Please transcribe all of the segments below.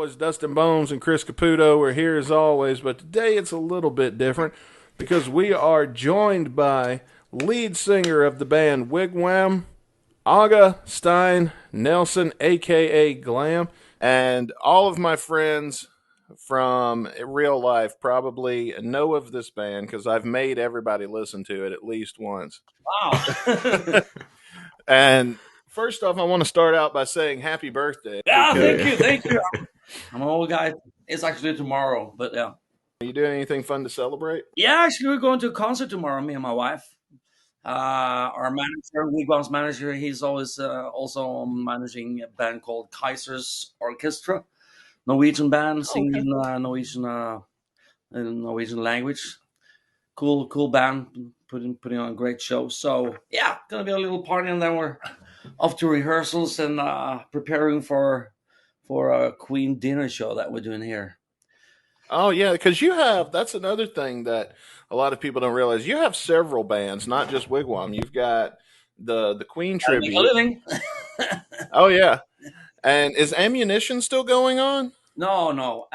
boys Dustin Bonez and Chris Caputo. We're here as always, but today it's a little bit different because we are joined by lead singer of the band Wig Wam, Åge Sten Nilsen, a.k.a. Glam, and all of my friends from real life probably know of this band because I've made everybody listen to it at least once. Wow. And first off, I want to start out by saying happy birthday. Yeah, Because thank you. I'm an old guy. It's actually tomorrow, but yeah. are you doing anything fun to celebrate? Yeah, actually, we're going to a concert tomorrow, me and my wife. Our manager, Wigwam's manager, he's always also managing a band called Kaiser's Orchestra, Norwegian band, Oh, okay. singing in Norwegian language. Cool band, putting on a great show. So yeah, gonna be a little party, and then we're off to rehearsals and preparing for a Queen dinner show that we're doing here. Oh, yeah, because that's another thing that a lot of people don't realize. You have several bands, not just Wigwam. You've got the Queen Gotta make a tribute. living. Oh, yeah. And is Ammunition still going on? No.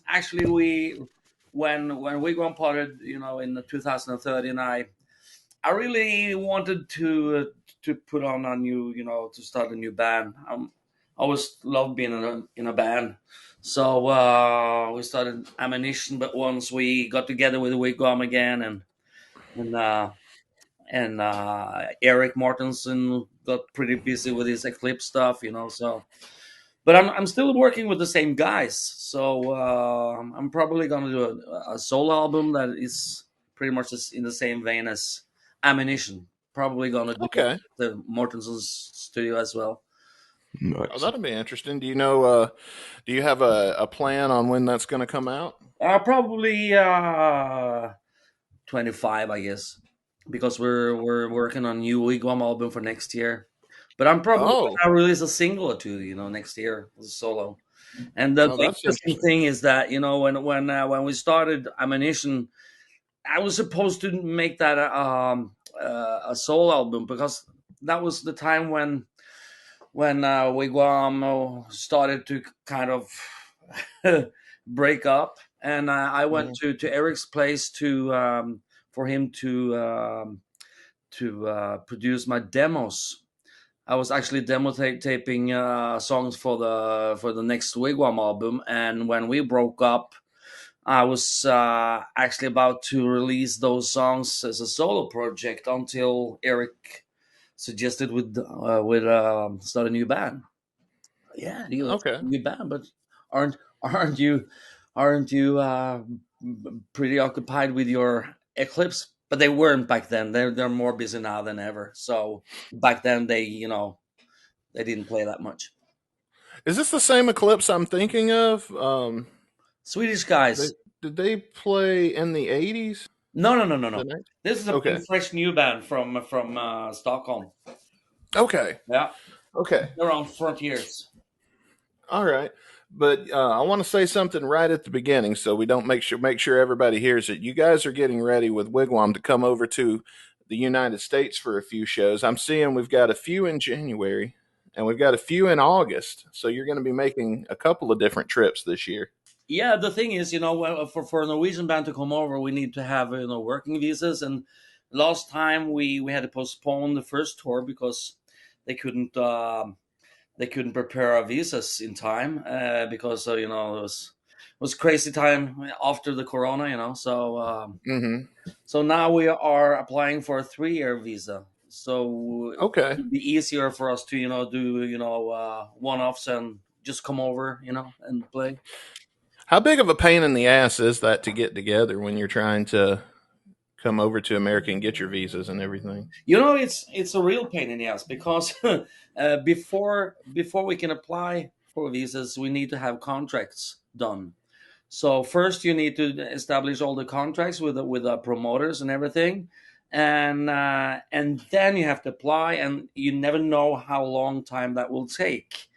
Actually, we when Wigwam parted, in the 2013, I really wanted to put on a new, to start a new band. I always loved being in a band. So we started Ammunition, but once we got together with Wigwam again, and uh, and Eric Mortensen got pretty busy with his Eclipse stuff, So, but I'm still working with the same guys. So I'm probably gonna do a solo album that is pretty much in the same vein as Ammunition. Probably gonna do Okay. the Mortensen's studio as well. Oh, that'll be interesting. Do you have a plan on when that's going to come out? Probably 25, I guess, because we're working on a new Wigwam album for next year. But I'm probably Oh, gonna release a single or two, next year as a solo. And the oh, that's interesting interesting. thing is that when we started Ammunition, I was supposed to make that a soul album because that was the time when Wigwam started to kind of break up, and I went Mhm. to Eric's place for him to produce my demos. I was actually taping songs for the next Wigwam album, and when we broke up, I was actually about to release those songs as a solo project until Eric suggested with start a new band. Yeah, let's start Okay. a new band, but aren't aren't you aren't you pretty occupied with your Eclipse? But they weren't back then. They're more busy now than ever. So back then they didn't play that much. Is this the same Eclipse I'm thinking of? Swedish They, guys. did they play in the 80s? No. The night? This is a Okay. fresh new band from Stockholm. Okay. Yeah, Okay. they're on Frontiers. All right. But I want to say something right at the beginning, so we don't make sure everybody hears it. You guys are getting ready with Wigwam to come over to the United States for a few shows. I'm seeing we've got a few in January and we've got a few in August. So you're going to be making a couple of different trips this year. Yeah, the thing is, for a Norwegian band to come over, we need to have working visas. And last time we had to postpone the first tour because they couldn't they couldn't prepare our visas in time because it was crazy time after the corona, So Mm-hmm. so now we are applying for a 3-year visa. So Okay. it'd be easier for us to do one offs and just come over, and play. How big of a pain in the ass is that to get together when you're trying to come over to America and get your visas and everything? It's a real pain in the ass because before we can apply for visas, we need to have contracts done. So first, you need to establish all the contracts with the promoters and everything, and then you have to apply, and you never know how long time that will take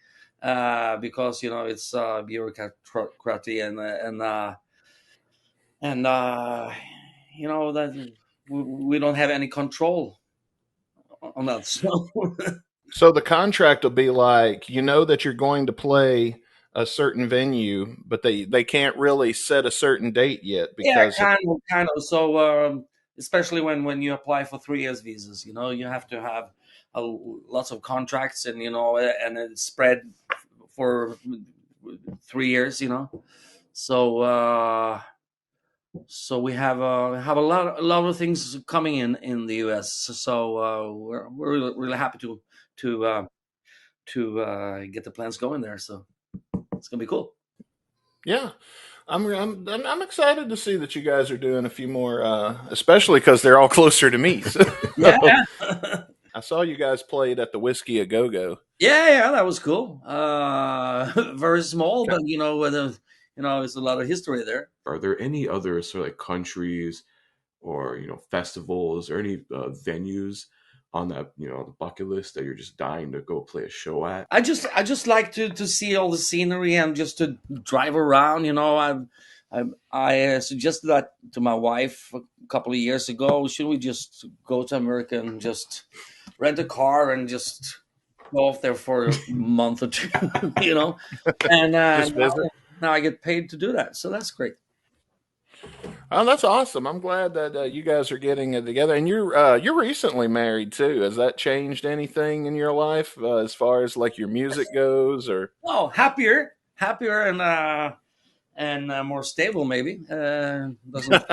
because it's bureaucracy and that we don't have any control on that. So So the contract will be like, you know that you're going to play a certain venue, but they can't really set a certain date yet Yeah, because kind of. So, especially when you apply for 3 years visas, you have to have lots of contracts, and and it's spread for 3 years. So, so we have a lot of things coming in the U.S. So we're really happy to uh, get the plans going there. So it's gonna be cool. yeah, I'm excited to see that you guys are doing a few more, especially because they're all closer to me. Yeah, So I saw you guys played at the Whiskey a Go Go. yeah, that was cool. Very small, but there's a lot of history there. Are there any other sort of like countries or festivals or any venues on that the bucket list that you're just dying to go play a show at? I just like to see all the scenery and just to drive around. I suggested that to my wife a couple of years ago. Should we just go to America and just rent a car and just go off there for a month or two? And Just visit. now I get paid to do that, so that's great. Oh, that's awesome! I'm glad that you guys are getting it together, and you're recently married too. Has that changed anything in your life as far as like your music goes, or? Oh, happier, and more stable, maybe. Doesn't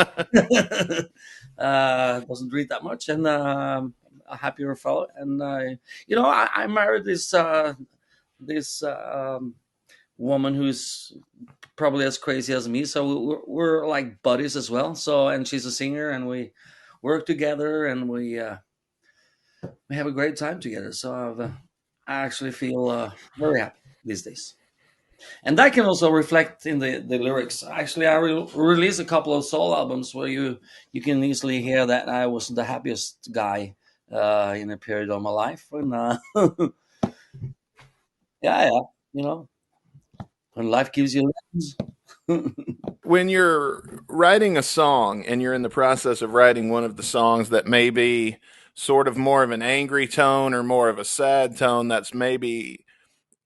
doesn't read that much, and a happier fellow. And I married this woman who's probably as crazy as me. So we're like buddies as well. So, and she's a singer, and we work together, and we have a great time together. So I actually feel very happy these days. And that can also reflect in the lyrics. Actually, I released a couple of soul albums where you can easily hear that I was the happiest guy in a period of my life. And yeah, when life gives you lemons. When you're writing a song and you're in the process of writing one of the songs that may be sort of more of an angry tone or more of a sad tone, that's maybe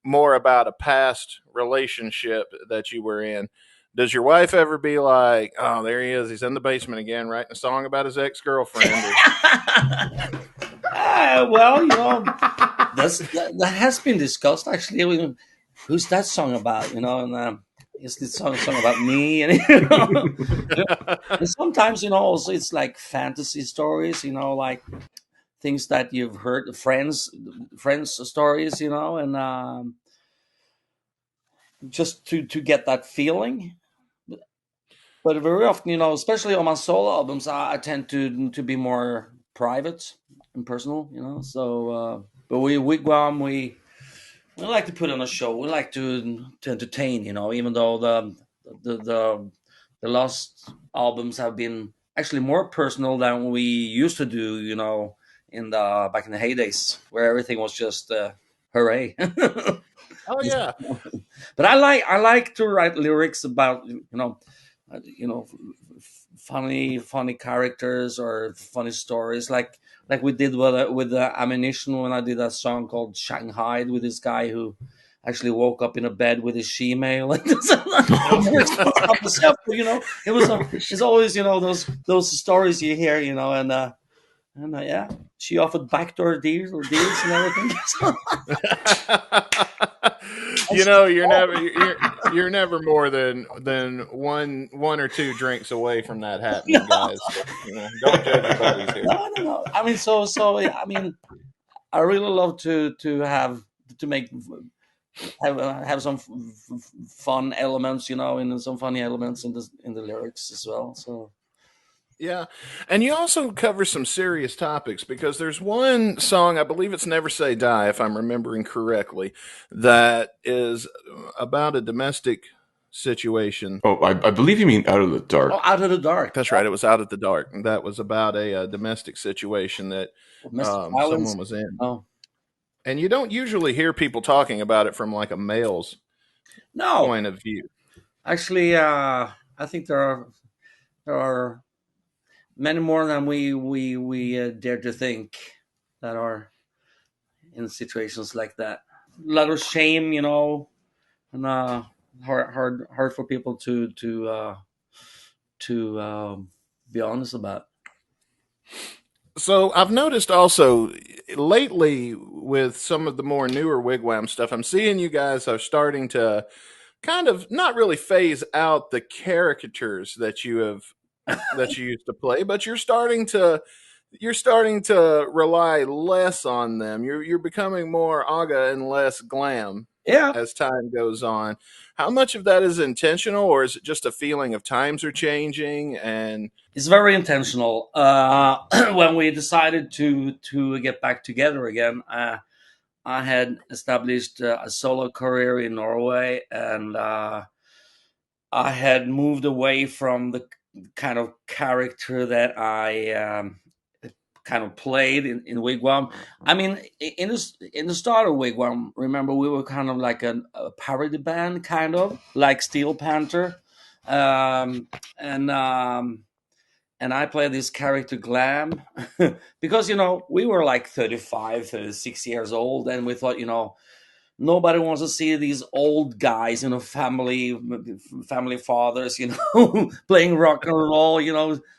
more about a past relationship that you were in. Does your wife ever be like, "Oh, there he is. He's in the basement again, writing a song about his ex girlfriend"? Well, that has been discussed actually. Who's that song about? And is this song about me? And, and sometimes also it's like fantasy stories. Like things that you've heard, friends stories. And just to get that feeling. But very often, especially on my solo albums, I tend to be more private and personal. So, but Wigwam, we like to put on a show. We like to entertain. Even though the last albums have been actually more personal than we used to do. In the back in the heydays where everything was just hooray. Oh yeah. But I like to write lyrics about funny characters or funny stories like we did with the Ammunition when I did that song called Shanghai with this guy who actually woke up in a bed with his she-mail. It's always those stories you hear, and yeah, she offered backdoor deals and everything. You're never more than one or two drinks away from that happening, guys. Don't judge your buddies here. No. I mean, I really love to have to have some fun elements, and some funny elements in the lyrics as well. So. Yeah. And you also cover some serious topics because there's one song, I believe it's Never Say Die, if I'm remembering correctly, that is about a domestic situation. Oh, I believe you mean Out of the Dark. Oh, Out of the Dark. That's right. It was Out of the Dark. That was about a domestic situation that someone was in. Oh. And you don't usually hear people talking about it from like a male's point of view. Actually, I think there are many more than we dare to think that are in situations like that. A lot of shame, and hard for people to be honest about. So I've noticed also lately with some of the more newer Wigwam stuff, I'm seeing you guys are starting to kind of not really phase out the caricatures that you used to play, but you're starting to rely less on them. You're becoming more Åge and less Glam Yeah, as time goes on. How much of that is intentional, or is it just a feeling of times are changing and it's very intentional. When we decided to get back together again, I had established a solo career in Norway, and I had moved away from the kind of character that I kind of played in Wigwam. I mean, in the start of Wigwam, remember we were kind of like a parody band, kind of like Steel Panther, um, and um, and I played this character Glam because we were like 35, 36 years old, and we thought nobody wants to see these old guys, family fathers, playing rock and roll,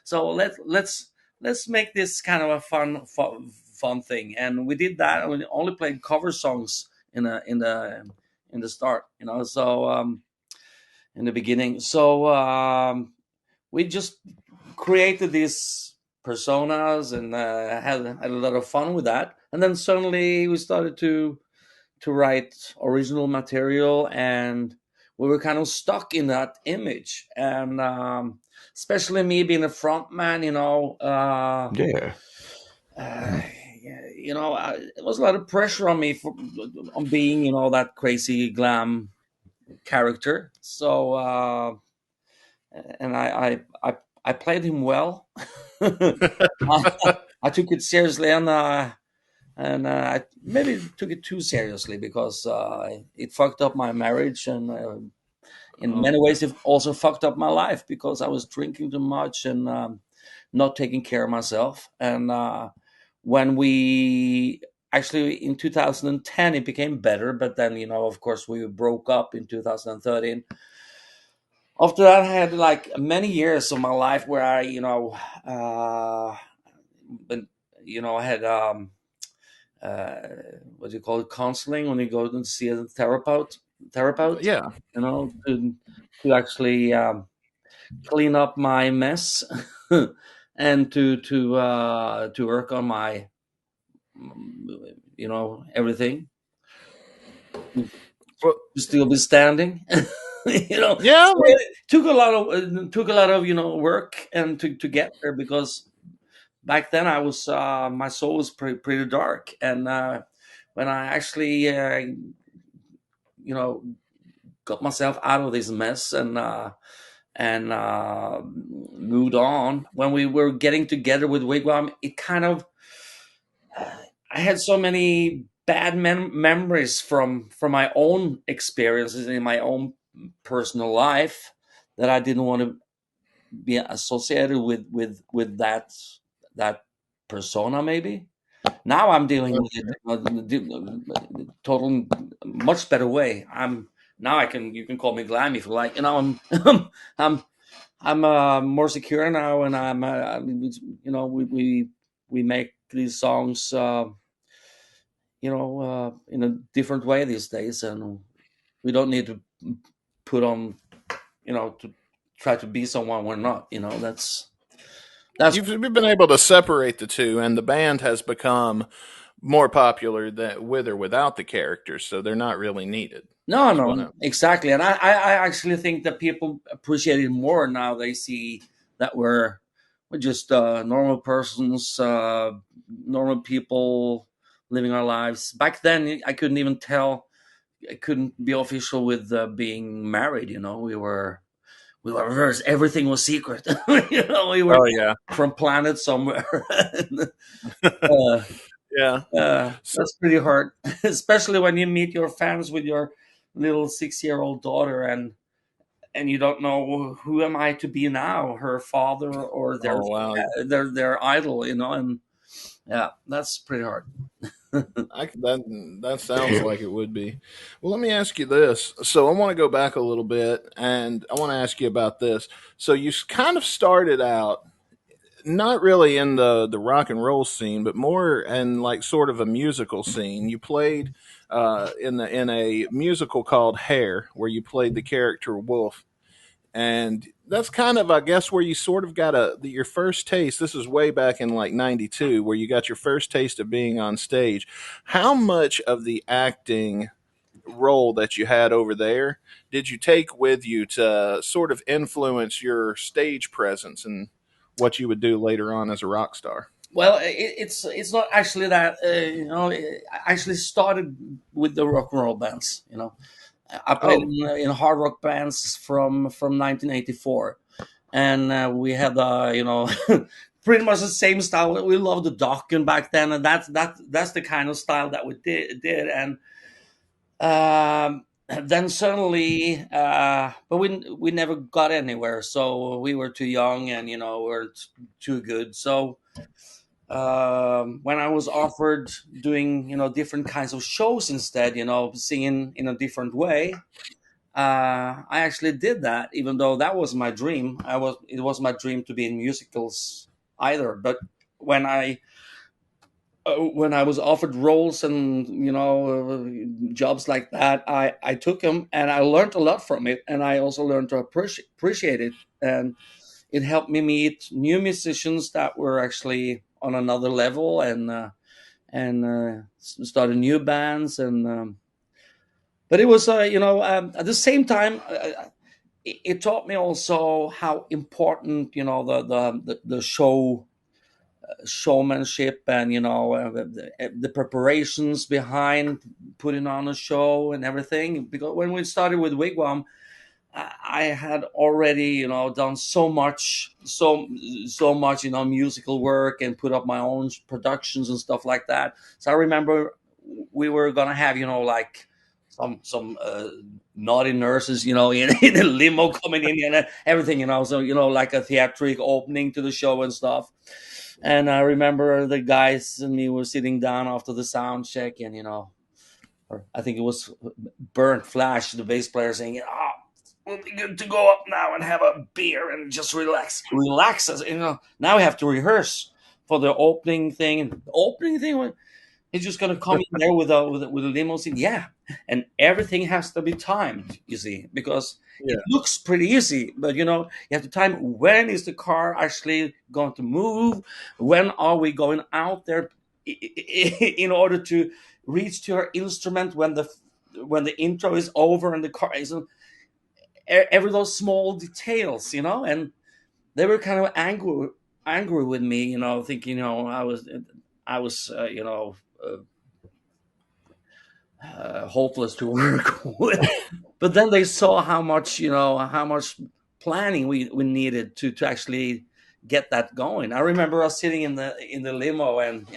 So let's make this kind of a fun thing, and we did that. And we only played cover songs in the start, So in the beginning, so we just created these personas and had a lot of fun with that. And then suddenly we started to write original material, and we were kind of stuck in that image. And especially me being a front man, Yeah. uh, it was a lot of pressure on me on being that crazy Glam character. So and I played him well. I took it seriously, and I maybe took it too seriously because it fucked up my marriage, and in many ways it also fucked up my life because I was drinking too much and not taking care of myself. And when we actually in 2010 it became better, but then of course we broke up in 2013. After that, I had like many years of my life where I been, I had uh, what do you call it, counseling, when you go to see a therapist, yeah? to actually clean up my mess and to work on my everything Well, to still be standing. yeah, So it took a lot of work and to get there, because back then I was my soul was pretty dark. And when I actually you know got myself out of this mess and moved on, when we were getting together with Wigwam, it kind of I had so many bad memories from my own experiences in my own personal life that I didn't want to be associated with that persona. Maybe now I'm dealing with it in a total much better way. Now I can, you can call me Glam if you like. I'm I'm more secure now, and we make these songs in a different way these days, and we don't need to put on to try to be someone we're not. That's you've been able to separate the two, and the band has become more popular than with or without the characters, so they're not really needed. no, Is no, what I'm. exactly. And I actually think that people appreciate it more now. They see that we're just normal persons, normal people living our lives. Back then, I couldn't even tell. I couldn't be official with being married. We were reversed. Everything was secret. We were Oh yeah, from planet somewhere. uh, yeah. So, that's pretty hard, especially when you meet your fans with your little 6-year-old daughter, and you don't know who am I to be now, her father or their oh wow. their idol, and yeah, that's pretty hard. That sounds like it would be. Well, let me ask you this. So I want to go back a little bit, and I want to ask you about this. So you kind of started out not really in the rock and roll scene, but more in like sort of a musical scene. You played in a musical called Hair, where you played the character Wolf, and that's kind of, I guess, where you sort of got your first taste. This is way back in like '92, where you got your first taste of being on stage. How much of the acting role that you had over there did you take with you to sort of influence your stage presence and what you would do later on as a rock star? Well, it's not actually that. I actually started with the rock and roll bands. I played Oh, in hard rock bands from 1984, and we had pretty much the same style. We loved the Dokken back then, and that's the kind of style that we did. And then suddenly, but we never got anywhere. So we were too young, and weren't too good. So when I was offered doing different kinds of shows instead, singing in a different way, I actually did that. Even though that was my dream, it was my dream to be in musicals either. But when I when I was offered roles and jobs like that, I took them, and I learned a lot from it, and I also learned to appreciate it, and it helped me meet new musicians that were actually on another level, and started new bands, and but it was at the same time. It taught me also how important the showmanship, and the preparations behind putting on a show and everything. Because when we started with Wigwam, I had already done so much musical work, and put up my own productions and stuff like that. So I remember we were gonna have like some naughty nurses in a limo coming in and everything, so like a theatric opening to the show and stuff. And I remember the guys and me were sitting down after the sound check, and or I think it was Burnt Flash, the bass player, saying, "Oh, we'll be good to go up now and have a beer and just relax us." Now we have to rehearse for the opening thing. And the opening thing, he's just gonna come in there with a limousine, yeah, and everything has to be timed. You see, because yeah. it looks pretty easy, but you have to time when is the car actually going to move, when are we going out there in order to reach to our instrument when the intro is over and the car is every those small details, and they were kind of angry with me, thinking I was hopeless to work with. But then they saw how much planning we needed to actually get that going. I remember us sitting in the limo, and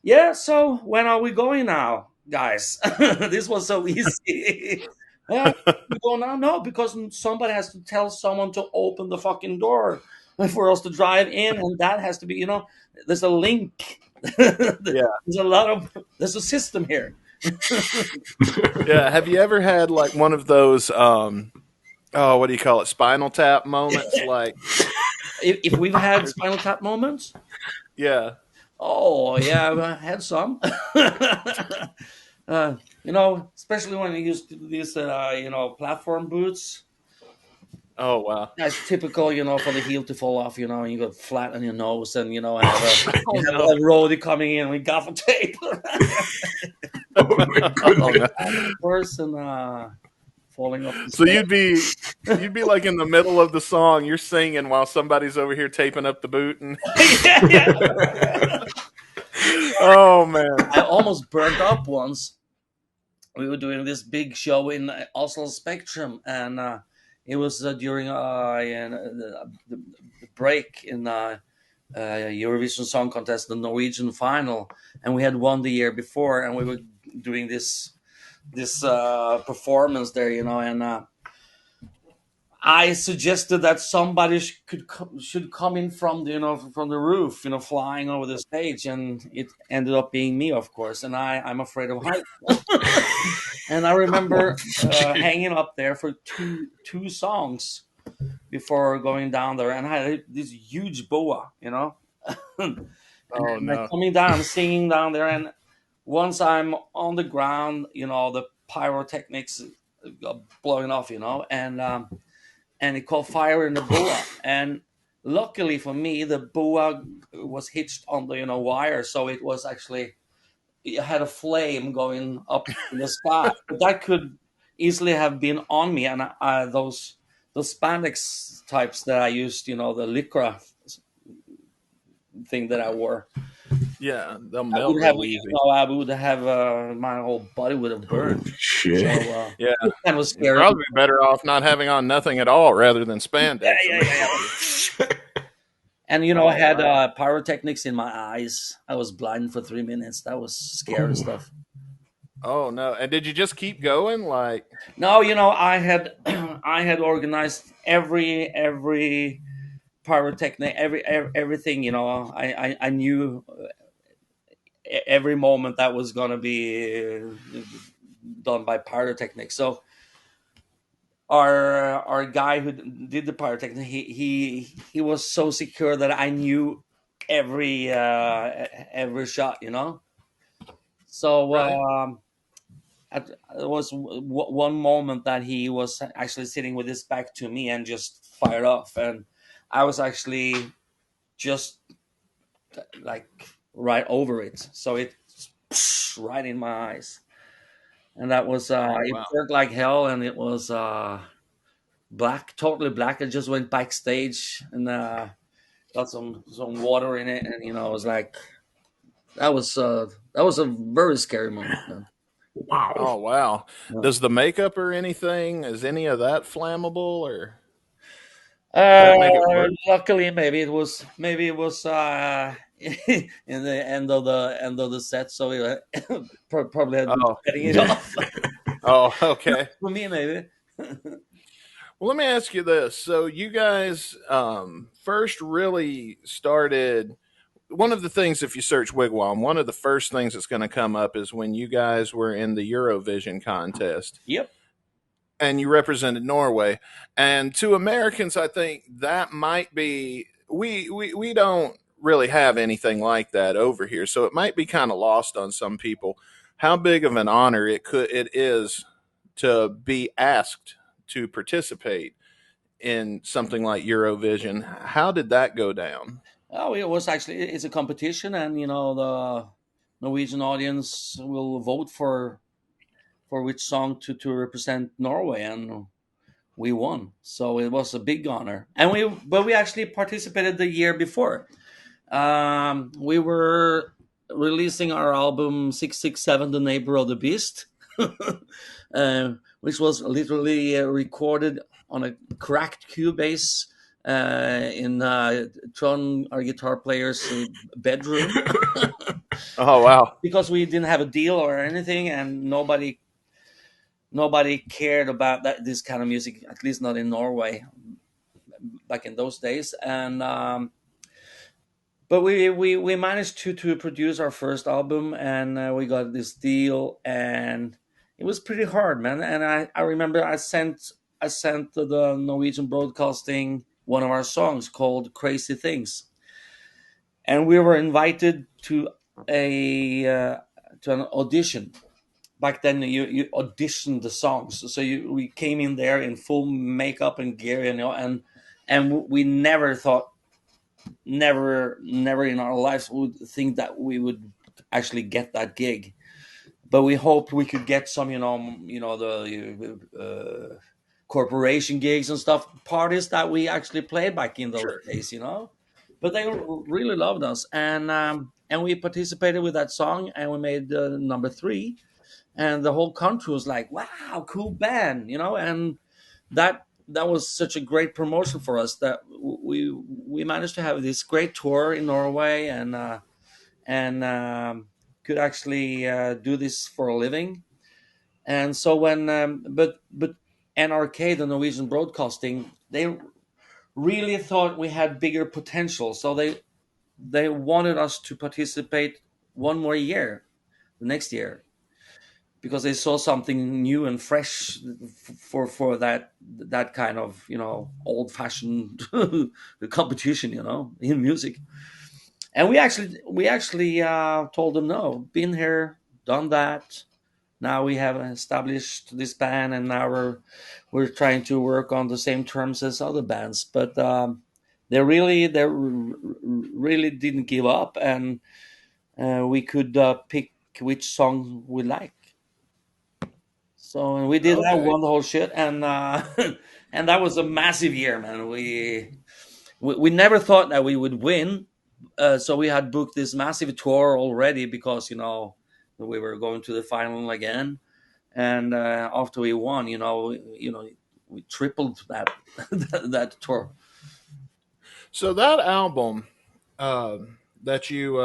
yeah. So when are we going now, guys? This was so easy. Yeah, we go now? No, because somebody has to tell someone to open the fucking door for us to drive in, and that has to be. There's a link. Yeah. There's a system here. Yeah. Have you ever had like one of those oh, what do you call it? Spinal tap moments? Like, If we've had Spinal Tap moments, yeah. oh yeah, I had some. Especially when you use these, platform boots. Oh, wow. That's typical, for the heel to fall off, and you go flat on your nose, and have Oh, you have no. a roadie coming in with gaffer tape. Oh my Oh, goodness. no. Person falling off the So stage. you'd be like in the middle of the song, you're singing while somebody's over here taping up the boot, and Yeah, yeah. oh man. I almost burnt up once. We were doing this big show in Oslo Spectrum, and it was during the break in Eurovision Song Contest, the Norwegian final, and we had won the year before, and we were doing this performance there, and I suggested that somebody should come in from from the roof, flying over the stage, and it ended up being me, of course. And I'm afraid of heights. And I remember hanging up there for two songs before going down there, and I had this huge boa, and Oh I'm no. coming down, singing down there, and once I'm on the ground, the pyrotechnics got blowing off, and it caught fire in the boa. And luckily for me, the boa was hitched on the wire, so it was actually, it had a flame going up in the sky. But that could easily have been on me, and those spandex types that I used, the lycra thing that I wore, Yeah, they'll I melt would have, real easy. I would have my whole body would have burned. Shit. So Yeah, it kind of you'd scary. probably be better off not having on nothing at all rather than spandex. Yeah. And Oh, I had wow. pyrotechnics in my eyes. I was blind for 3 minutes. That was scary stuff. Oh no! And did you just keep going? Like, No, I had I had organized every pyrotechnic, everything. I knew every moment that was gonna be done by pyrotechnics. So our guy who did the pyrotechnic, he was so secure that I knew every shot. So right? there was one moment that he was actually sitting with his back to me and just fired off, and I was actually just like right over it, so it right in my eyes, and that was Oh it wow. hurt like hell, and it was black, totally black. I just went backstage and got some water in it, and I was like, that was a very scary moment, man. Wow. Oh wow. Yeah. Does the makeup or anything, is any of that flammable, or does Uh, that make it worse? luckily, maybe it was in the end of the set, so we probably had been Oh, cutting it off. oh, okay. For me, maybe. Well, let me ask you this. So, you guys first really started. One of the things, if you search Wigwam, one of the first things that's going to come up is when you guys were in the Eurovision contest Yep. and you represented Norway. And to Americans, I think that might be, we don't really have anything like that over here. So it might be kind of lost on some people how big of an honor it is to be asked to participate in something like Eurovision. How did that go down? Oh, it was actually, it's a competition, and the Norwegian audience will vote for which song to represent Norway, and we won. So it was a big honor, and we actually participated the year before. We were releasing our album 667, The Neighbor of the Beast, which was literally recorded on a cracked Cubase in Tron, our guitar player's bedroom, Oh, wow. because we didn't have a deal or anything, and nobody cared about this kind of music, at least not in Norway back in those days. And but we managed to produce our first album, and we got this deal, and it was pretty hard, man. And I remember I sent to the Norwegian Broadcasting one of our songs called Crazy Things, and we were invited to an audition. Back then you auditioned the songs, so we came in there in full makeup and gear, and we never thought, never in our lives would think that we would actually get that gig. But we hoped we could get some, the corporation gigs and stuff, parties that we actually played back in those Sure. days. But they really loved us, and we participated with that song, and we made number 3, and the whole country was like, "Wow, cool band," and that was such a great promotion for us, that we managed to have this great tour in Norway, and could actually do this for a living. And so when but NRK, the Norwegian Broadcasting, they really thought we had bigger potential. So they wanted us to participate one more year, the next year, because they saw something new and fresh for that kind of, old fashioned competition, in music. And we actually told them no. Been here, done that. Now we have established this band, and now we're trying to work on the same terms as other bands. But they really didn't give up, and we could pick which song we like. So and we did that, Okay. won the whole shit, and and that was a massive year, man. We never thought that we would win, so we had booked this massive tour already because we were going to the final again, and after we won, we tripled that that tour. So that album that you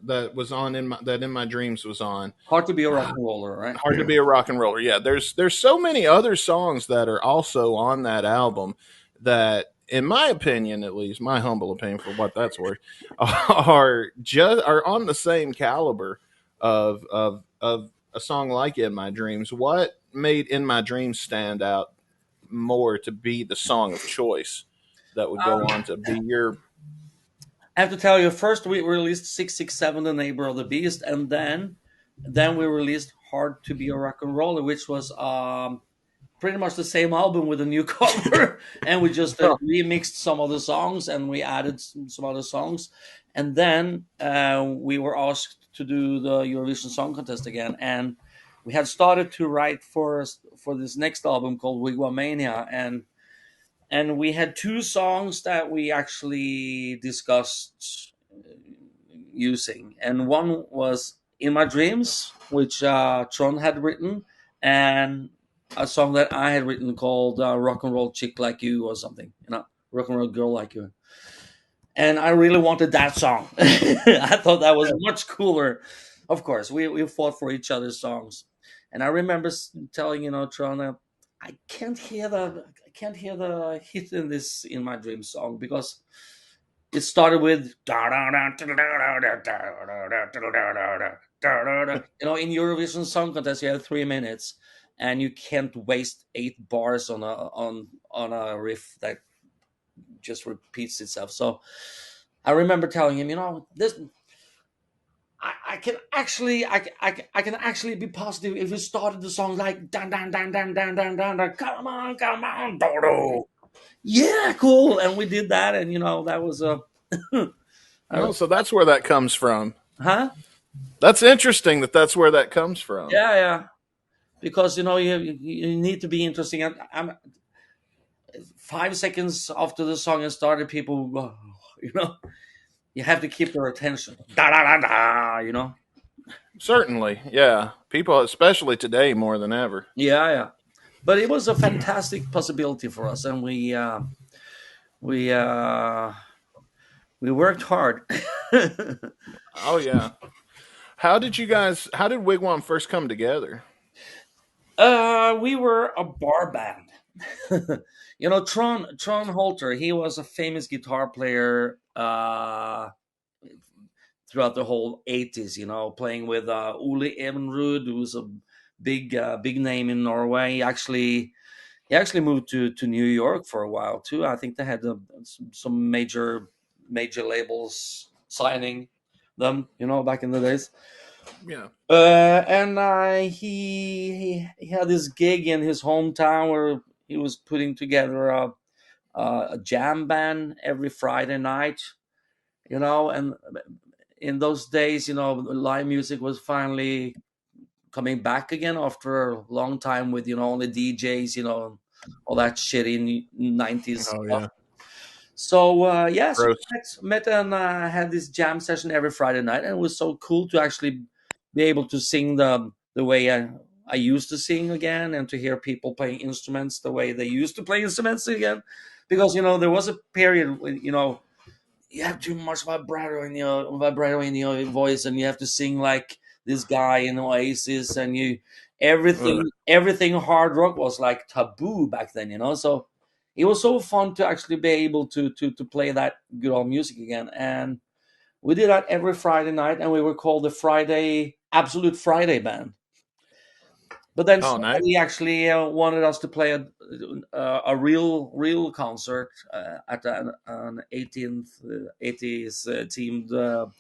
that was on in my dreams was on. Hard to be a rock and roller, right? Hard to be a rock and roller. Yeah, there's so many other songs that are also on that album that, in my opinion, at least my humble opinion, for what that's worth, are on the same caliber of a song like "In My Dreams." What made "In My Dreams" stand out more to be the song of choice that would go on to be your? I have to tell you, first we released 667, The Neighbor of the Beast, and then we released Hard to Be a Rock and Roller, which was pretty much the same album with a new cover, and we just remixed some of the songs and we added some other songs, and then we were asked to do the Eurovision Song Contest again, and we had started to write for this next album called Wigwam Mania, and we had two songs that we actually discussed using, and one was "In My Dreams," which Tron had written, and a song that I had written called "Rock and Roll Chick Like You" or something, "Rock and Roll Girl Like You." And I really wanted that song. I thought that was much cooler. Of course, we fought for each other's songs, and I remember telling Tron that I can't hear the hit in this "In My Dreams" song because it started with in Eurovision Song Contest you have 3 minutes, and you can't waste 8 bars on a riff that just repeats itself. So I remember telling him, this I can actually be positive if we started the song like dun dun dun dun dun dun dun, dun come on Dodo. Yeah, cool. And we did that, and that was a Oh, so that's where that comes from. huh? That's interesting that's where that comes from. Yeah. Because you need to be interesting. I'm 5 seconds after the song has started, people, you have to keep their attention. Da da da da. Certainly, yeah. People, especially today, more than ever. Yeah. But it was a fantastic possibility for us, and we worked hard. Oh yeah. How did Wigwam first come together? We were a bar band. Tron Holter, he was a famous guitar player throughout the whole 80s, playing with Ole Evenrud, who was a big name in Norway. He actually moved to New York for a while too. I think they had some major labels signing them, back in the days. Yeah. And he had this gig in his hometown where he was putting together a jam band every Friday night, and in those days, live music was finally coming back again after a long time with only DJs, all that shit in 90s Oh stuff. yeah. So yeah, so Gross. we met and had this jam session every Friday night, and it was so cool to actually be able to sing the way I used to sing again, and to hear people playing instruments the way they used to play instruments again, because there was a period when you have too much vibrato in your voice, and you have to sing like this guy in Oasis, and everything hard rock was like taboo back then, so it was so fun to actually be able to play that good old music again. And we did that every Friday night, and we were called the Absolute Friday Band. But then Oh, nice. somebody actually wanted us to play a real concert at an 80s themed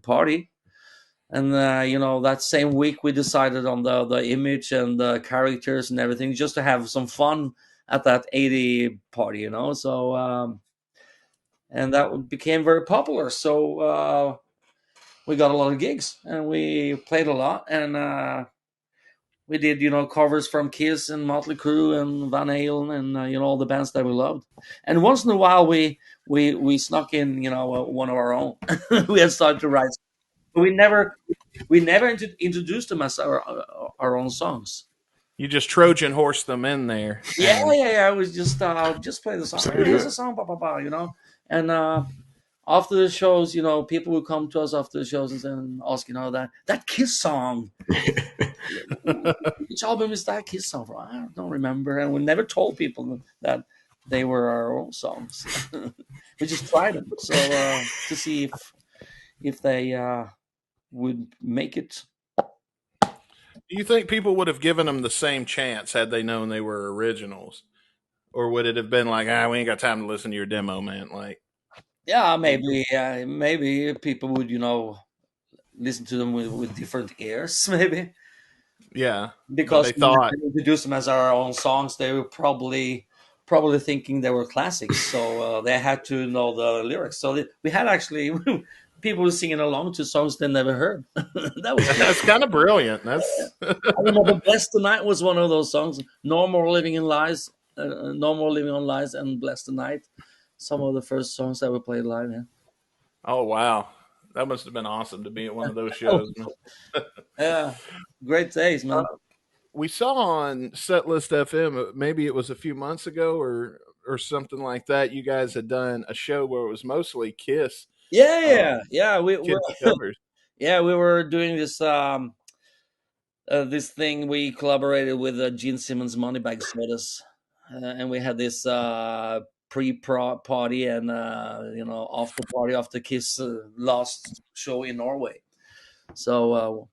party. And that same week we decided on the image and the characters and everything, just to have some fun at that 80 party, So and that became very popular. So we got a lot of gigs, and we played a lot, and we did covers from Kiss and Motley Crue and Van Halen and all the bands that we loved. And once in a while we snuck in one of our own. We had started to write. We never introduced them as our own songs. You just Trojan horse them in there. Yeah, and- yeah. I was just play the song. Here's a song, And after the shows, people would come to us after the shows and ask, that Kiss song. Which album is that Kiss song from? I don't remember. And we never told people that they were our own songs. We just tried them, so to see if they would make it. Do you think people would have given them the same chance had they known they were originals? Or would it have been like, we ain't got time to listen to your demo, man? Like, Yeah, maybe people would, listen to them with different ears, maybe. yeah. Because they thought we introduced them as our own songs, they were probably thinking they were classics, so they had to know the lyrics. So we had actually people were singing along to songs they never heard. That's kind of brilliant. That's I remember "Blessed Tonight" was one of those songs. "No More Living in Lies," "No More Living on Lies," and "Blessed Tonight." Some of the first songs that we played live. Yeah. Oh wow, that must have been awesome to be at one of those shows. Yeah, great days, man. We saw on Setlist FM, maybe it was a few months ago or something like that. You guys had done a show where it was mostly Kiss. Yeah. Kiss covers. Yeah, we were doing this this thing. We collaborated with Gene Simmons Moneybag Sodas, and we had this pre-party and after party after Kiss last show in Norway. So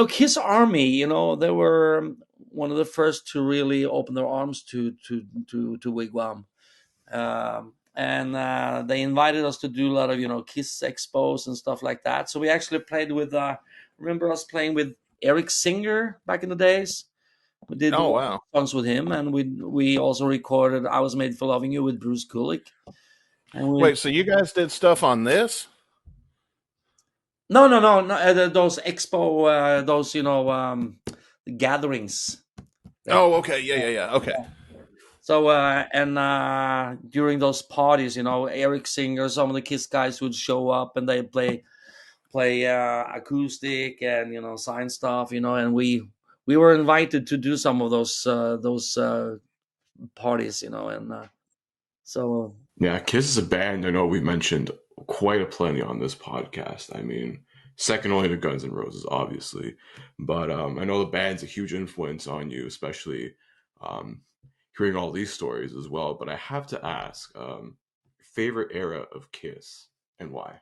Kiss Army, they were one of the first to really open their arms to Wigwam. And they invited us to do a lot of Kiss expos and stuff like that. So we actually played with remember us playing with Eric Singer back in the days. We did wow songs with him, and we also recorded "I Was Made for Loving You" with Bruce Kulick. And Wait, so you guys did stuff on this? No. Those expo, gatherings. Oh, okay, yeah, okay. So and during those parties, Eric Singer, some of the Kiss guys would show up, and they play acoustic and sign stuff, and we were invited to do some of those parties, and so. Yeah, Kiss is a band I know we mentioned quite a plenty on this podcast. I mean, second only to Guns N' Roses, obviously. But I know the band's a huge influence on you, especially hearing all these stories as well. But I have to ask, favorite era of Kiss and why?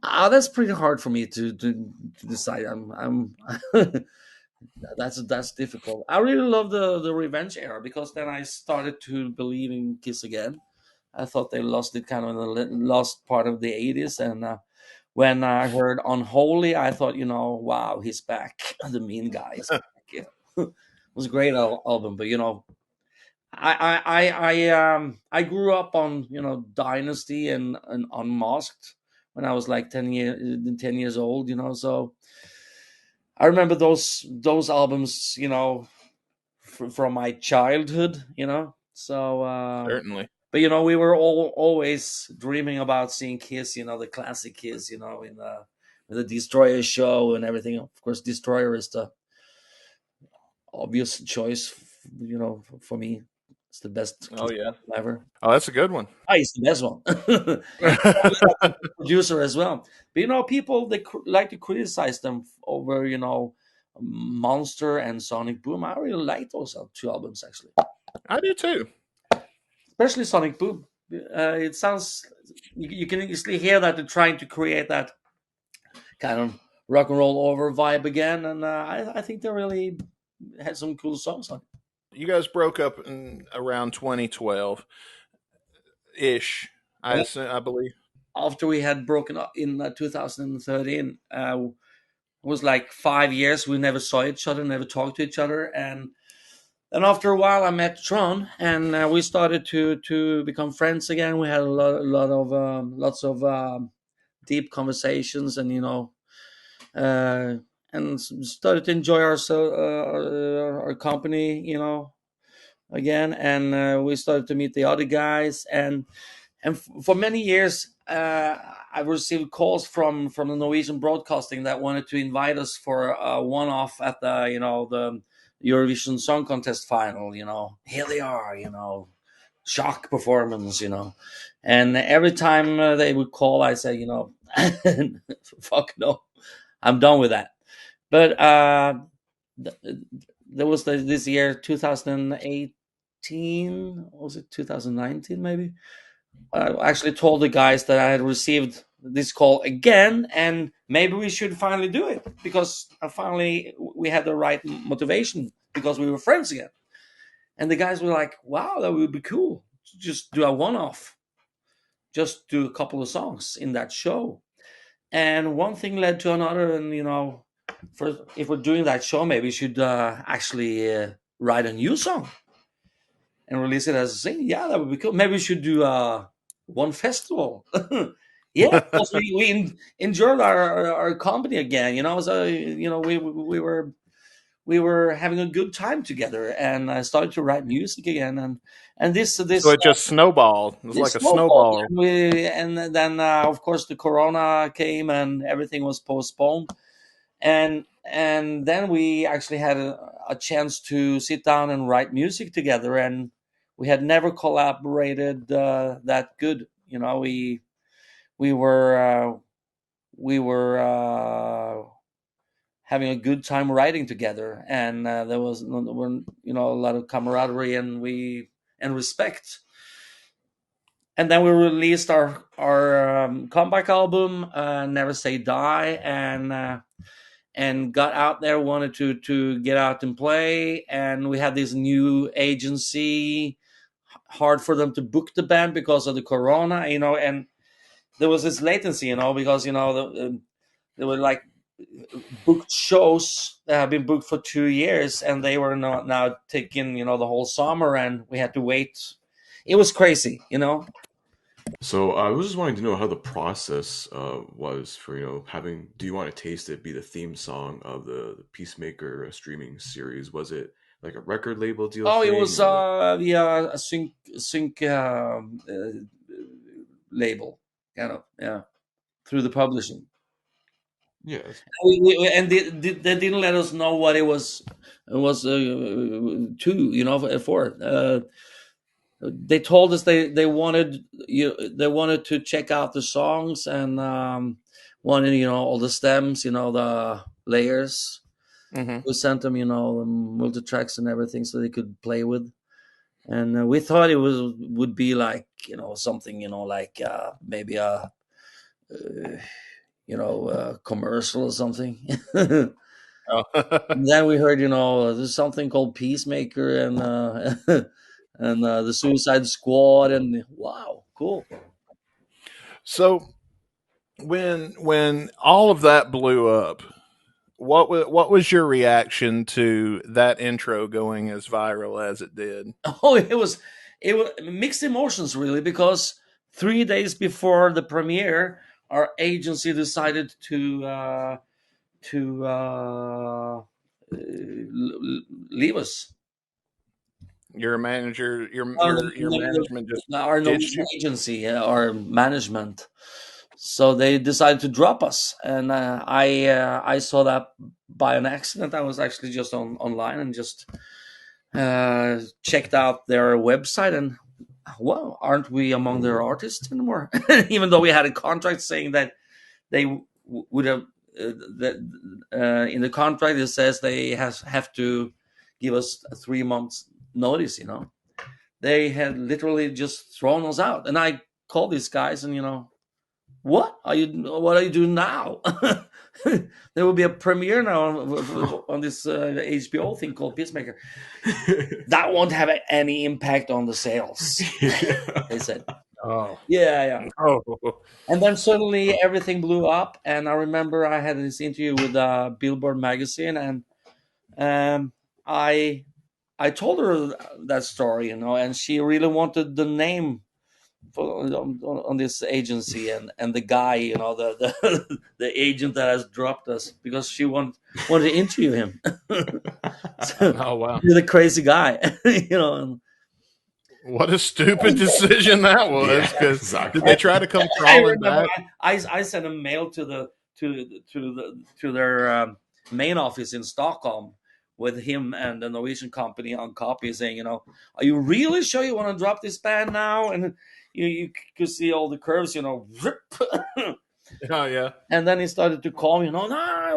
That's pretty hard for me to decide. I'm that's difficult. I really love the Revenge era, because then I started to believe in Kiss again. I thought they lost it kind of in the last part of the 80s, and when I heard Unholy, I thought, wow, he's back. The mean guy is back. Yeah. It was a great album, but I grew up on Dynasty and Unmasked when I was like 10 years old, so I remember those albums, from my childhood, so Certainly. but we were always dreaming about seeing Kiss, the classic Kiss, in the Destroyer show and everything. Of course, Destroyer is the obvious choice, for me. It's the best Oh yeah. ever. Oh, that's a good one. Oh, he's the best one. And producer as well. But people they like to criticize them over Monster and Sonic Boom. I really like those two albums actually, I do too. especially Sonic Boom. It sounds you can easily hear that they're trying to create that kind of rock and roll over vibe again, and I think they really had some cool songs on it. You guys broke up in around 2012 ish. I believe. After we had broken up in 2013, it was like 5 years we never saw each other, never talked to each other, and then after a while I met Tron, and we started to become friends again. We had lots of deep conversations, and started to enjoy our company, again, and we started to meet the other guys, and for many years, I received calls from the Norwegian broadcasting that wanted to invite us for a one-off at the Eurovision Song Contest final. Here they are, shock performance. And every time they would call, I say, fuck no, I'm done with that. But there was this year, 2018, was it 2019 maybe? I actually told the guys that I had received this call again, and maybe we should finally do it because finally we had the right motivation because we were friends again. And the guys were like, "Wow, that would be cool. Just do a one-off, just do a couple of songs in that show." And one thing led to another, and if we're doing that show, maybe we should actually write a new song and release it as a single. Yeah, that would be cool. Maybe we should do one festival. Yeah, because we enjoyed our company again. So we were having a good time together, and I started to write music again. And this So it just snowballed. It was this like a snowball. And then of course the Corona came and everything was postponed. And then we actually had a chance to sit down and write music together, and we had never collaborated that good. We were having a good time writing together, and there was a lot of camaraderie and respect. And then we released our comeback album, Never Say Die, and got out there, wanted to get out and play. And we had this new agency, hard for them to book the band because of the Corona, and there was this latency, because, there were like booked shows that have been booked for 2 years, and they were not now taking, the whole summer, and we had to wait. It was crazy. So I was just wanting to know how the process was for having. Do you want to taste it? Be the theme song of the Peacemaker streaming series. Was it like a record label deal? Oh, it thing, was a sync label, kind of, yeah, through the publishing. Yeah. And they didn't let us know what it was. It was for. They told us they wanted to check out the songs and wanted all the stems, the layers. Mm-hmm. We sent them the multi tracks and everything so they could play with, and we thought it would be like something like maybe a commercial or something. Oh. And then we heard there's something called Peacemaker and and the Suicide Squad, and wow, cool. So when all of that blew up, what was your reaction to that intro going as viral as it did? Oh, it was mixed emotions really, because 3 days before the premiere, our agency decided to leave us. Your manager, your management just our Norwegian agency, our management. So they decided to drop us, and I saw that by an accident. I was actually just online and just checked out their website, and well, aren't we among their artists anymore? Even though we had a contract saying that they would have that in the contract it says they have to give us a 3 months notice. They had literally just thrown us out, and I called these guys, and what are you doing now? There will be a premiere now on this HBO thing called Peacemaker. That won't have any impact on the sales. They said. Oh. Yeah. Oh. And then suddenly everything blew up, and I remember I had this interview with Billboard magazine, and I told her that story, and she really wanted the name on this agency and the guy, the the agent that has dropped us, because she wanted to interview him. So, Oh, wow. you're the crazy guy, What a stupid decision that was. Yeah, Because exactly. did they try to come I crawling remember back? I sent a mail to their main office in Stockholm with him and the Norwegian company on copy, saying, are you really sure you want to drop this band now? And you could see all the curves, rip. Oh, yeah. And then he started to call me, no,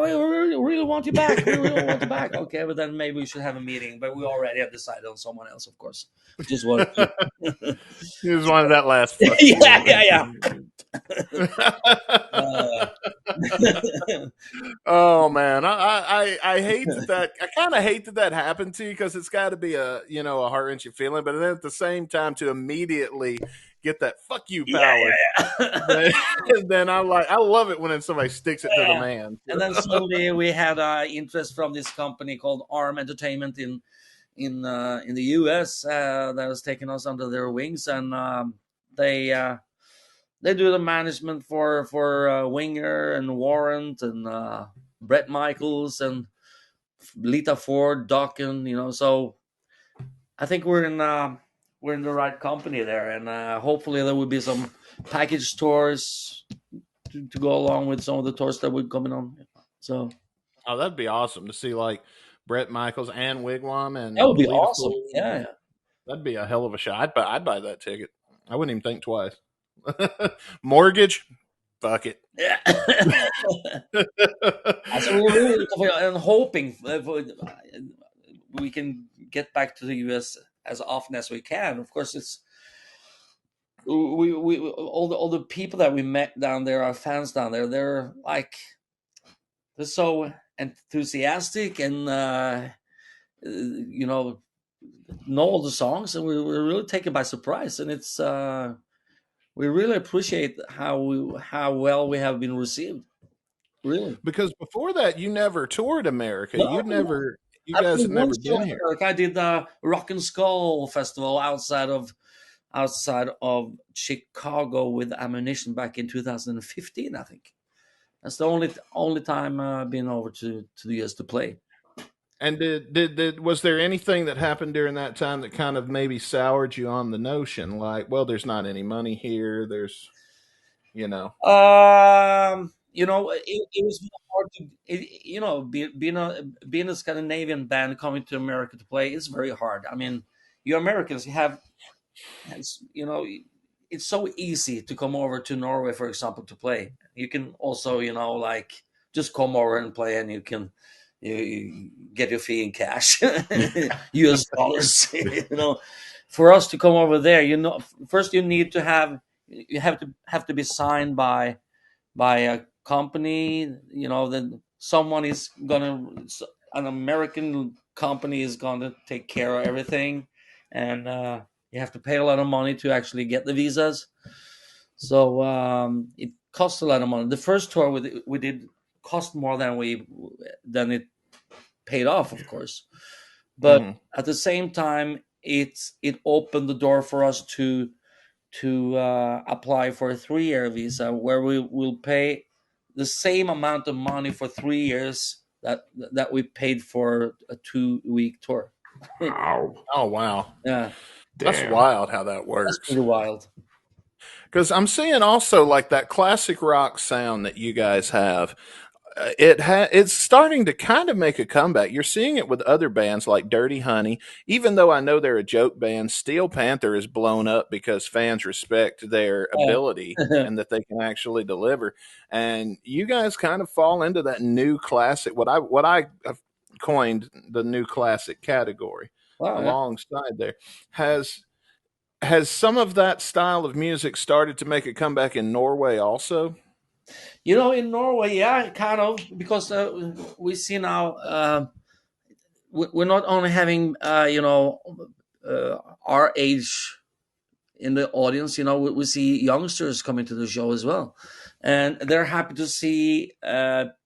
we really want you back. We really want you back. Okay, but then maybe we should have a meeting. But we already have decided on someone else, of course. Just wanted to. He was one of that last. Fuck Yeah. Oh man, I hate that. I kind of hate that happened to you, because it's got to be a heart wrenching feeling. But then at the same time, to immediately get that "fuck you" power, then I love it when somebody sticks it to the man. And then suddenly we had interest from this company called Arm Entertainment in the US that was taking us under their wings, and they do the management for Winger and Warrant and Brett Michaels and Lita Ford, Dokken, so I think we're in the right company there, and hopefully there will be some package tours to go along with some of the tours that we're coming on. So, oh, that'd be awesome to see, like Brett Michaels and Wigwam, and that would be Lita awesome. Ford. Yeah. That'd be a hell of a shot. I'd buy that ticket. I wouldn't even think twice. Mortgage, fuck it. Yeah. So we're really and hoping we can get back to the US as often as we can. Of course, it's we all the people that we met down there, our fans down there, they're so enthusiastic and know all the songs, and we're really taken by surprise, and it's we really appreciate how well we have been received. Really, because before that, you never toured America. No, You guys had never been here. I did the Rock and Skull Festival outside of Chicago with Ammunition back in 2015. I think that's the only time I've been over to the US to play. And was there anything that happened during that time that kind of maybe soured you on the notion, like, well, there's not any money here, there's, it was hard to, being a Scandinavian band coming to America to play is very hard. I mean, you Americans, it's so easy to come over to Norway, for example, to play. You can also, just come over and play, and you can. You get your fee in cash, US dollars. For us to come over there, first you need to have to be signed by a company. Then someone is an American company is gonna take care of everything, and you have to pay a lot of money to actually get the visas. So it costs a lot of money. The first tour we did cost more than it paid off, of course, but at the same time it opened the door for us to apply for a 3-year visa, where we will pay the same amount of money for 3 years that we paid for a 2-week tour. Wow. Oh wow. Yeah. That's wild how that works. That's pretty wild. Because I'm seeing also, like, that classic rock sound that you guys have. it's starting to kind of make a comeback. You're seeing it with other bands like Dirty Honey. Even though I know they're a joke band, Steel Panther is blown up because fans respect their ability and that they can actually deliver. And you guys kind of fall into that new classic, what I have coined the new classic category. Wow, yeah. Alongside there, has some of that style of music started to make a comeback in Norway also? In Norway, yeah, kind of, because we see now we're not only having our age in the audience. We see youngsters coming to the show as well, and they're happy to see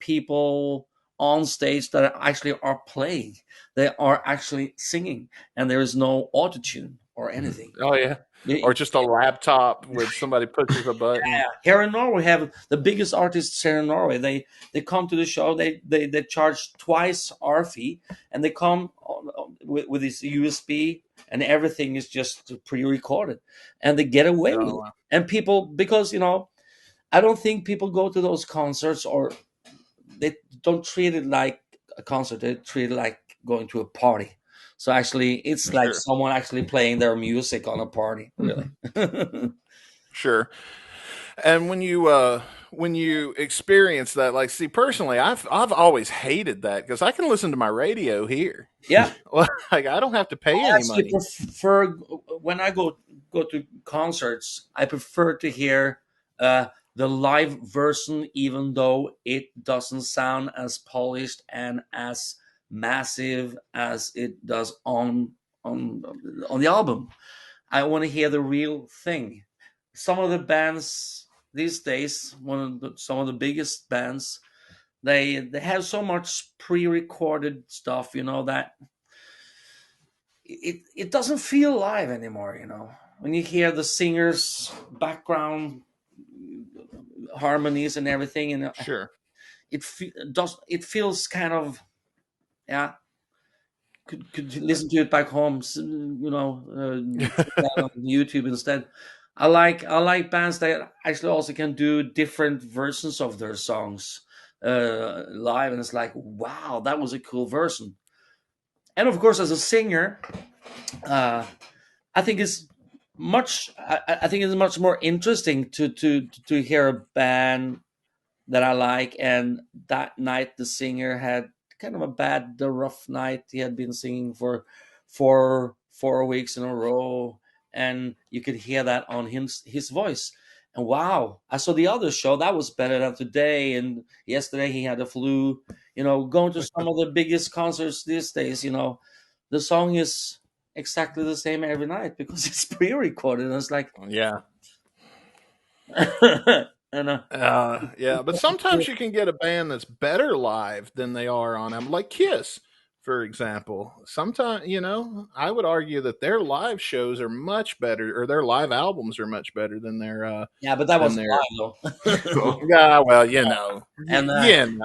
people on stage that actually are playing. They are actually singing, and there is no autotune or anything. Oh yeah. Or just a laptop with somebody pushes a button. Yeah. Here in Norway, we have the biggest artists here in Norway. They come to the show. They charge twice our fee, and they come with this USB, and everything is just pre-recorded, and they get away with it. Wow. And people, because I don't think people go to those concerts, or they don't treat it like a concert. They treat it like going to a party. So actually, it's like someone actually playing their music on a party, really. Sure. And when you experience that, like, see, personally, I've always hated that because I can listen to my radio here. Yeah, like I don't have to pay any money. Prefer when I go to concerts, I prefer to hear the live version, even though it doesn't sound as polished and as massive as it does on the album. I want to hear the real thing. Some of the bands these days, some of the biggest bands, they have so much pre-recorded stuff, that it doesn't feel live anymore. When you hear the singer's background harmonies and everything, and Sure, it feels kind of, yeah. Could listen to it back home, on YouTube instead. I like bands that actually also can do different versions of their songs live, and it's like, wow, that was a cool version. And of course, as a singer, I think it's much. I think it's much more interesting to hear a band that I like, and that night the singer had kind of a rough night. He had been singing for 4 weeks in a row, and you could hear that on his voice. And wow, I saw the other show that was better than today, and yesterday he had a flu. Going to some of the biggest concerts these days, the song is exactly the same every night because it's pre-recorded, and it's like, yeah. And yeah, but sometimes you can get a band that's better live than they are on them, like Kiss, for example. Sometimes, I would argue that their live shows are much better, or their live albums are much better than their. Yeah, but that wasn't live though. Yeah, well, and and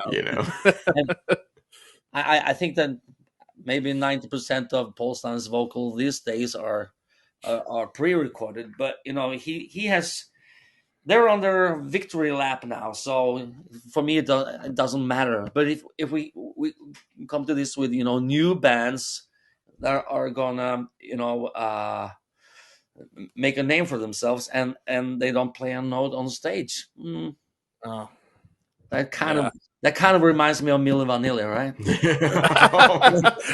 I think that maybe 90% of Paul Stan's vocal these days are pre-recorded, but he has. They're on their victory lap now, so for me it doesn't matter. But if we come to this with new bands that are gonna make a name for themselves, and they don't play a note on stage, that kind of reminds me of Milli Vanilli, right?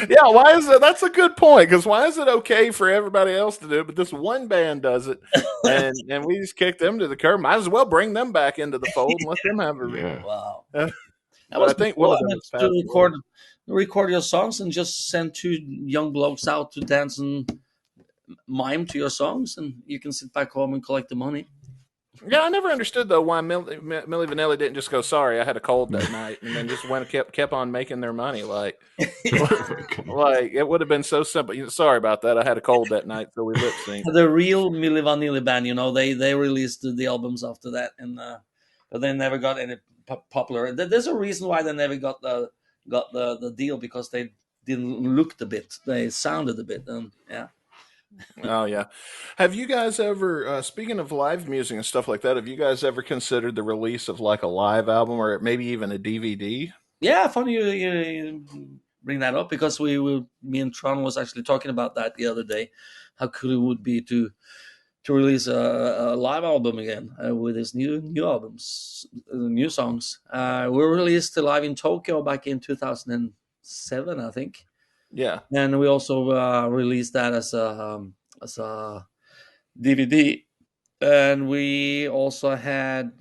Yeah, why is that? That's a good point, because why is it okay for everybody else to do it, but this one band does it, and we just kick them to the curb? Might as well bring them back into the fold and let them have a Wow. That was I think cool. one of them to record your songs and just send two young blokes out to dance and mime to your songs, and you can sit back home and collect the money. Yeah, I never understood though why Milli Vanilli didn't just go, "Sorry, I had a cold that night," and then just kept on making their money. Like it would have been so simple. Sorry about that. I had a cold that night, so we lip sync. The real Milli Vanilli band, they released the albums after that, and but they never got any popular. There's a reason why they never got the deal, because they didn't look the bit. They sounded a bit, and yeah. Oh yeah. Have you guys ever, speaking of live music and stuff like that, have you guys ever considered the release of like a live album or maybe even a DVD? Yeah, funny you bring that up because me and Tron was actually talking about that the other day. How cool it would be to release a live album again with his new albums, new songs. We released live in Tokyo back in 2007, I think, Yeah. and we also released that as a DVD, and we also had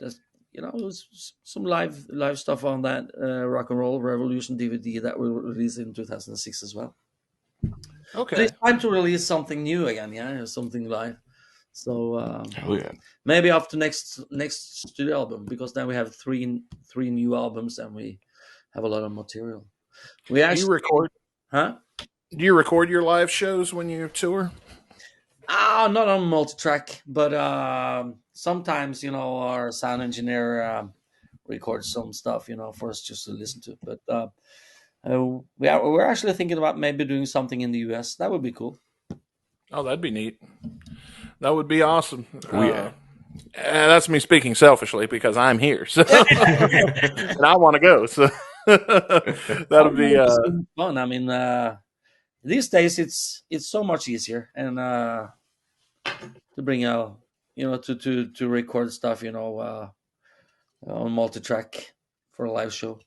some live stuff on that Rock and Roll Revolution DVD that we released in 2006 as well. But Okay. it's time to release something new again, yeah, something live. So Hell yeah. maybe after next studio album, because then we have three new albums and we have a lot of material. We Do actually, you record? huh? Do you record your live shows when you tour? Not on multi-track, but sometimes our sound engineer records some stuff, for us just to listen to. But we're actually thinking about maybe doing something in the US. That would be cool. Oh, that'd be neat. That would be awesome. Oh yeah. And that's me speaking selfishly because I'm here, so and I want to go. So that'll be. It's been fun. I mean, these days it's so much easier and to bring out to record stuff on multi-track for a live show.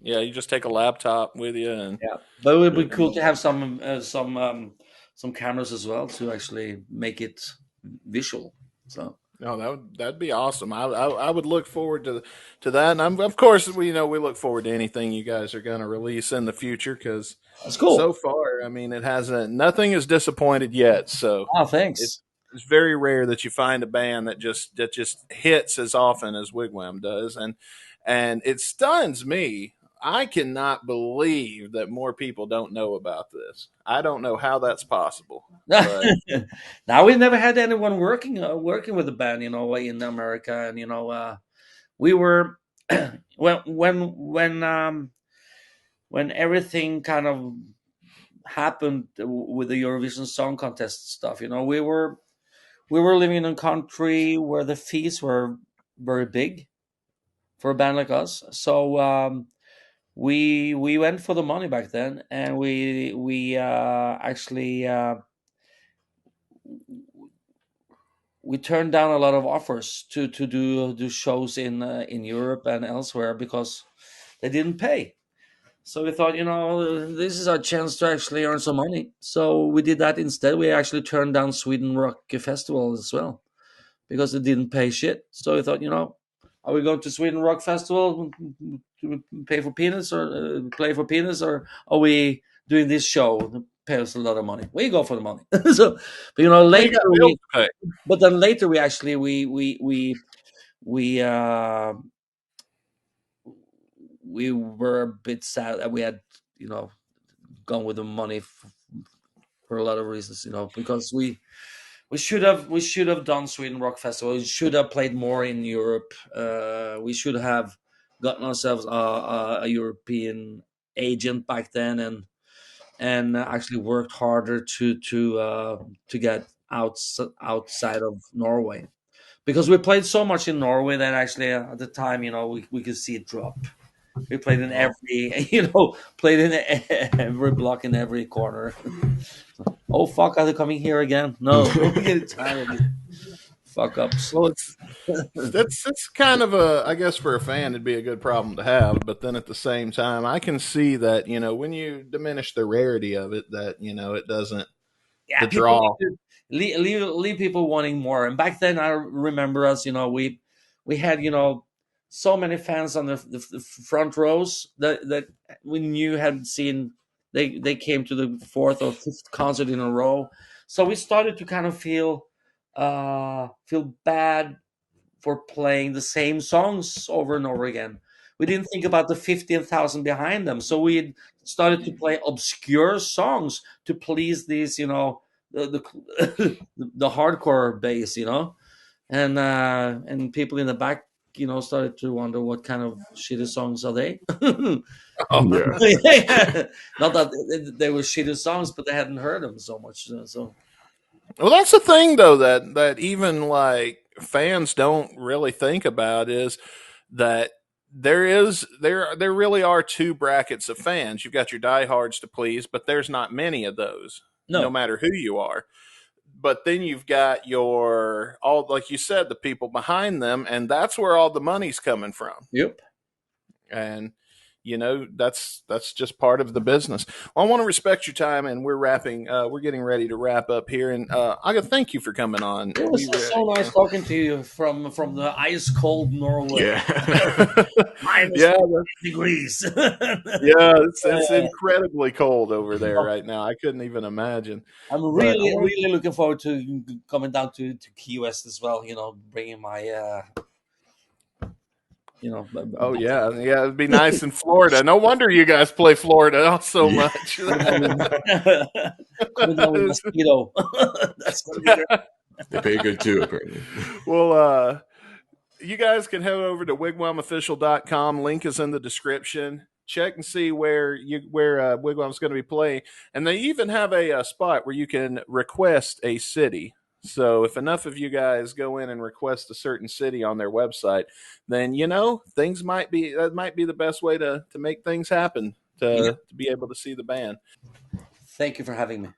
Yeah, you just take a laptop with you, and Yeah, but it would be cool to have some cameras as well to actually make it visual. So no, that'd be awesome. I would look forward to that, and of course we look forward to anything you guys are going to release in the future because that's cool. so far, I mean, it hasn't nothing has disappointed yet. So Oh, thanks. it's very rare that you find a band that just hits as often as Wigwam does, and it stuns me. I cannot believe that more people don't know about this. I don't know how that's possible. But Now we never had anyone working with the band, in America, and we were when everything kind of happened with the Eurovision Song Contest stuff. We were living in a country where the fees were very big for a band like us. So we went for the money back then, and we actually we turned down a lot of offers to do shows in Europe and elsewhere because they didn't pay. So we thought, this is our chance to actually earn some money. So we did that instead. We actually turned down Sweden Rock Festival as well because it didn't pay shit. So we thought, are we going to Sweden Rock Festival to pay for peanuts or play for peanuts, or are we doing this show to pay us a lot of money? We go for the money. So, but later, but then later we actually we were a bit sad that we had gone with the money for a lot of reasons, because we should have done Sweden Rock Festival. We should have played more in Europe. We should have gotten ourselves a European agent back then, and actually worked harder to get outside of Norway, because we played so much in Norway that actually at the time we could see it drop. We played in every block in every corner. Oh fuck! Are they coming here again? No, we get tired of these fuck ups. well, it's kind of I guess for a fan it'd be a good problem to have, but then at the same time I can see that when you diminish the rarity of it, that it doesn't Yeah, the draw. leave people wanting more. And back then, I remember us. We had so many fans on the front rows that we knew had seen. They came to the fourth or fifth concert in a row, so we started to kind of feel bad for playing the same songs over and over again. We didn't think about the 15,000 behind them, so we started to play obscure songs to please these, the the hardcore base, and people in the back, started to wonder what kind of shitty songs are they. Yeah. Not that they were shitty songs, but they hadn't heard them so much. So Well, that's the thing, though, that even like fans don't really think about is that there really are two brackets of fans. You've got your diehards to please, but there's not many of those, no No. matter who you are. But then you've got your all, like you said, the people behind them, and that's where all the money's coming from. Yep. And that's just part of the business. Well, I want to respect your time, and we're getting ready to wrap up here. And I got to thank you for coming on. It was so nice talking to you from the ice cold Norway. Yeah. Minus Yeah, 50 degrees. yeah, it's incredibly cold over there right now. I couldn't even imagine. I'm really looking forward to coming down to Key West as well. Bringing my. Oh yeah, it'd be nice in Florida. No wonder you guys play Florida so much. Coming down with mosquito. That's gonna be great. They pay good too, apparently. Well, you guys can head over to wigwamofficial.com. Link is in the description. Check and see where Wigwam's going to be playing, and they even have a spot where you can request a city. So if enough of you guys go in and request a certain city on their website, then things might be the best way to make things happen to be able to see the band. Thank you for having me.